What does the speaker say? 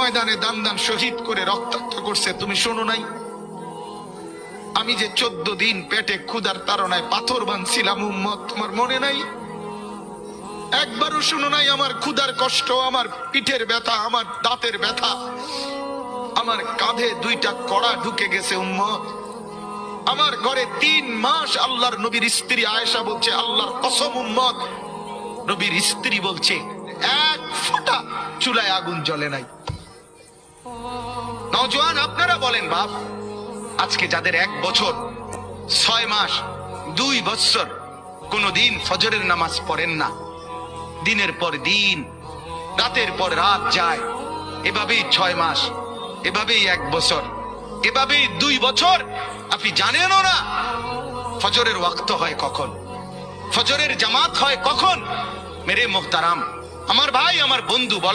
ময়দানে দান দান শহীদ করে রক্তাক্ত করছে, তুমি শোনো নাই? আমি যে 14 দিন পেটে ক্ষুধার তাড়নায় পাথর বাঁধছিলাম উম্মত, তোমার মনে নাই? একবারও শুনো নাই আমার ক্ষুধার কষ্ট, আমার পিঠের ব্যথা, আমার দাঁতের ব্যথা, আমার কাঁধে 2টা কড়া ঢুকে গেছে উম্মত। আমার ঘরে 3 মাস আল্লাহর নবীর স্ত্রী আয়েশা বলছে, আল্লাহর কসম উম্মত, নবীর স্ত্রী বলছে 1 ফোঁটা চুলায় আগুন জ্বলে নাই। নওজোয়ান আপনারা বলেন বাপ, আজকে যাদের 1 বছর 6 মাস 2 বছর কোনদিন ফজরের নামাজ পড়েন না, দিনের পর দিন রাতের পর রাত যায়, এভাবেই 6 মাস, এভাবেই 1 বছর, এভাবেই 2 বছর, আপনি জানেনও না ফজরের ওয়াক্ত হয় কখন, ফজরের জামাত হয় কখন। মেরে মোহতারাম, আমার ভাই, আমার বন্ধু,